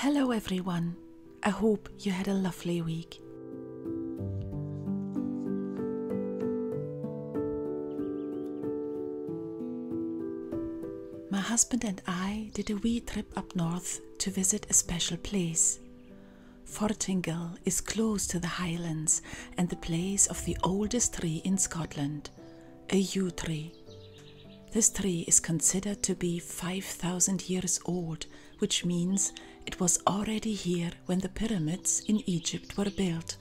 Hello everyone, I hope you had a lovely week. My husband and I did a wee trip up north to visit a special place. Fortingal is close to the Highlands and the place of the oldest tree in Scotland, a yew tree. This tree is considered to be 5,000 years old, which means it was already here when the pyramids in Egypt were built.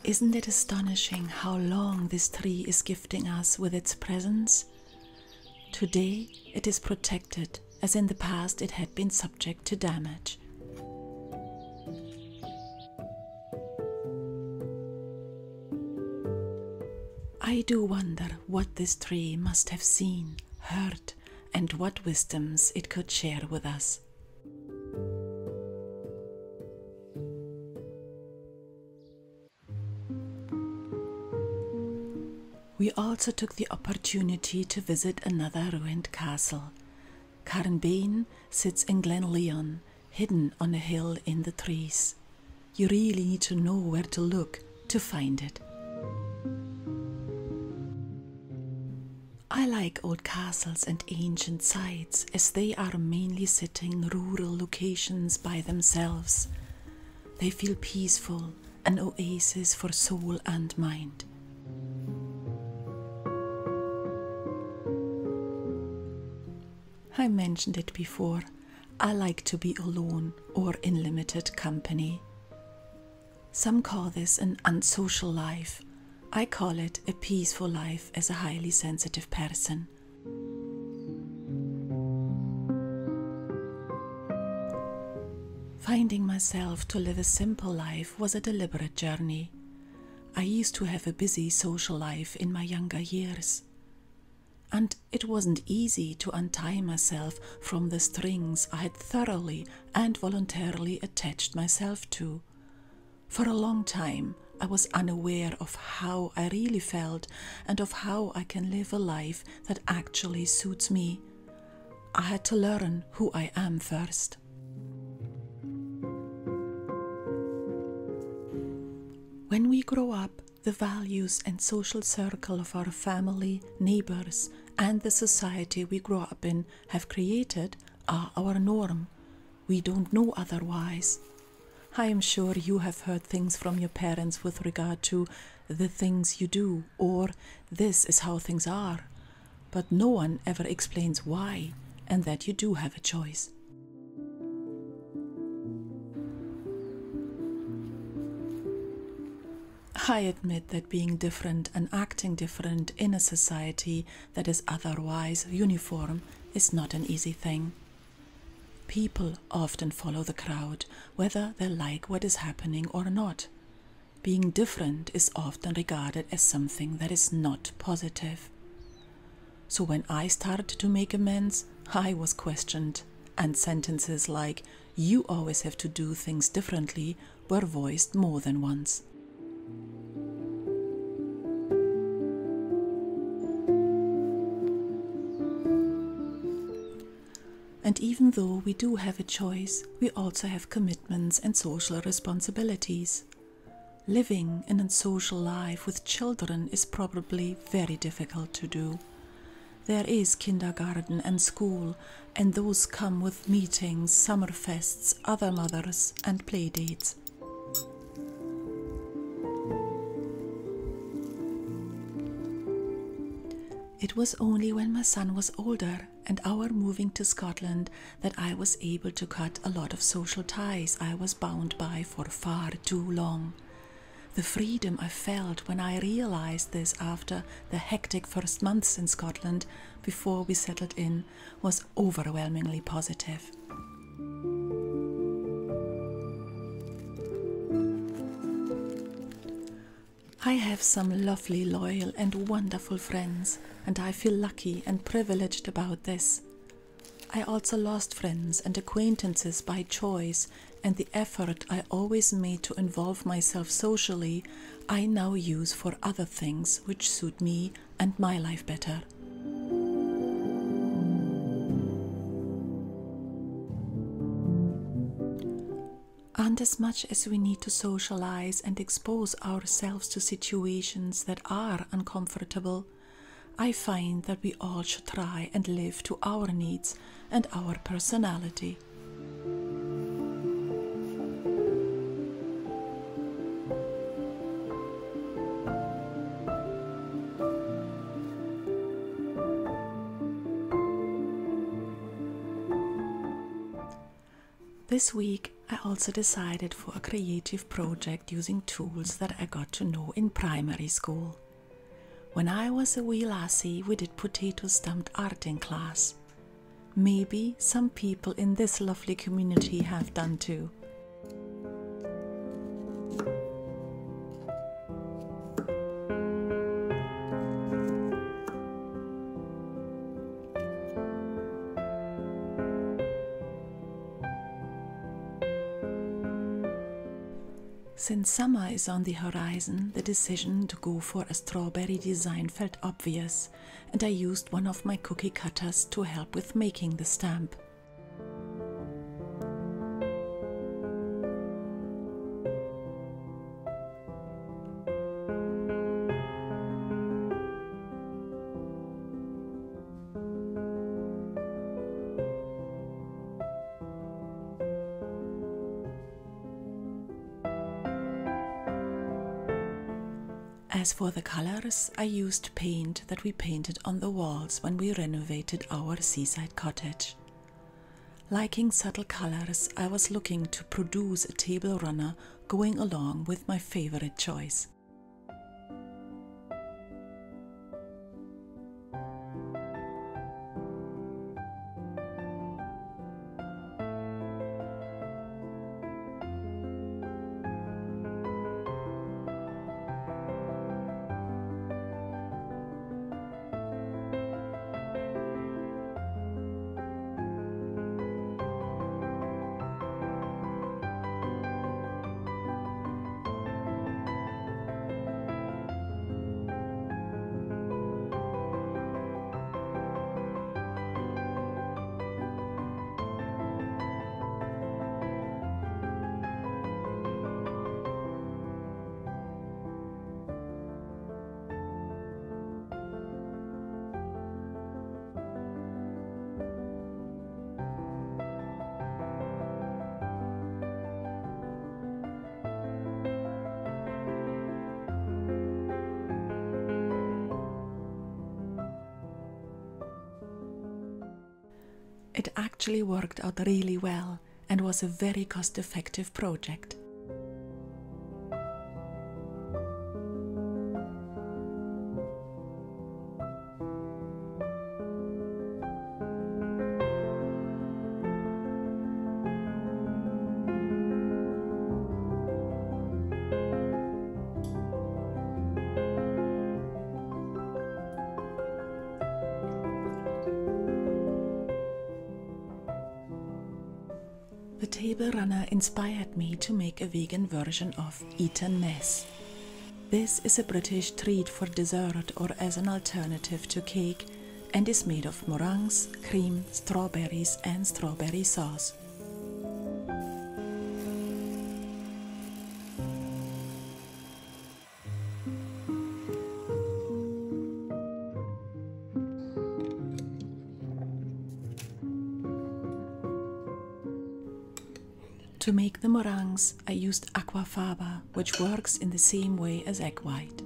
Isn't it astonishing how long this tree is gifting us with its presence? Today it is protected, as in the past it had been subject to damage. I do wonder what this tree must have seen, heard, and what wisdoms it could share with us. We also took the opportunity to visit another ruined castle. Carnbane sits in Glen Lyon, hidden on a hill in the trees. You really need to know where to look to find it. I like old castles and ancient sites as they are mainly sitting rural locations by themselves. They feel peaceful, an oasis for soul and mind. I mentioned it before, I like to be alone or in limited company. Some call this an unsocial life. I call it a peaceful life as a highly sensitive person. Finding myself to live a simple life was a deliberate journey. I used to have a busy social life in my younger years. And it wasn't easy to untie myself from the strings I had thoroughly and voluntarily attached myself to. For a long time, I was unaware of how I really felt and of how I can live a life that actually suits me. I had to learn who I am first. When we grow up, the values and social circle of our family, neighbors, and the society we grow up in have created are our norm. We don't know otherwise. I am sure you have heard things from your parents with regard to the things you do or this is how things are, but no one ever explains why and that you do have a choice. I admit that being different and acting different in a society that is otherwise uniform is not an easy thing. People often follow the crowd, whether they like what is happening or not. Being different is often regarded as something that is not positive. So when I started to make amends, I was questioned, and sentences like, "You always have to do things differently," were voiced more than once. And even though we do have a choice, we also have commitments and social responsibilities. Living in a social life with children is probably very difficult to do. There is kindergarten and school, and those come with meetings, summer fests, other mothers, and play dates. It was only when my son was older and our moving to Scotland that I was able to cut a lot of social ties I was bound by for far too long. The freedom I felt when I realized this after the hectic first months in Scotland before we settled in was overwhelmingly positive. I have some lovely, loyal and wonderful friends, and I feel lucky and privileged about this. I also lost friends and acquaintances by choice and the effort I always made to involve myself socially, I now use for other things which suit me and my life better. And as much as we need to socialize and expose ourselves to situations that are uncomfortable, I find that we all should try and live to our needs and our personality. This week, I also decided for a creative project using tools that I got to know in primary school. When I was a wee lassie, we did potato stamped art in class. Maybe some people in this lovely community have done too. Since summer is on the horizon, the decision to go for a strawberry design felt obvious, and I used one of my cookie cutters to help with making the stamp. As for the colors, I used paint that we painted on the walls when we renovated our seaside cottage. Liking subtle colors, I was looking to produce a table runner going along with my favorite choice. It actually worked out really well and was a very cost-effective project. The table runner inspired me to make a vegan version of Eton Mess. This is a British treat for dessert or as an alternative to cake and is made of meringues, cream, strawberries and strawberry sauce. To make the meringues, I used aquafaba, which works in the same way as egg white.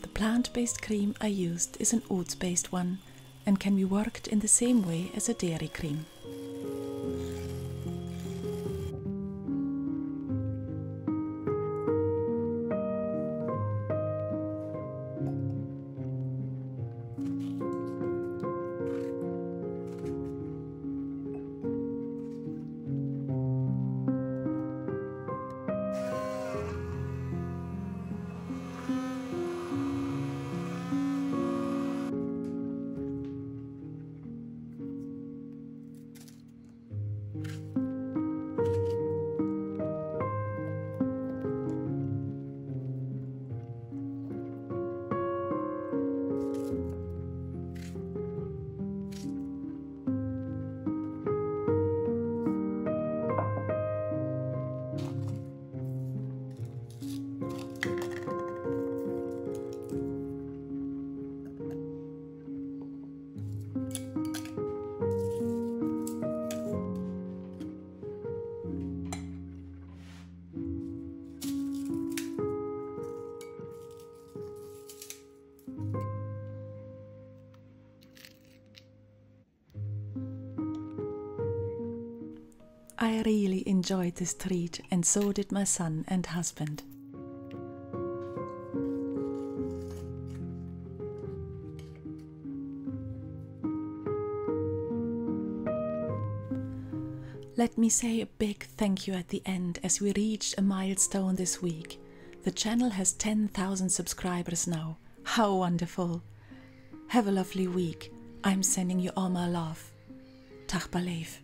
The plant-based cream I used is an oats-based one and can be worked in the same way as a dairy cream. I really enjoyed this treat, and so did my son and husband. Let me say a big thank you at the end, as we reached a milestone this week. The channel has 10,000 subscribers now. How wonderful! Have a lovely week. I'm sending you all my love. Tapath.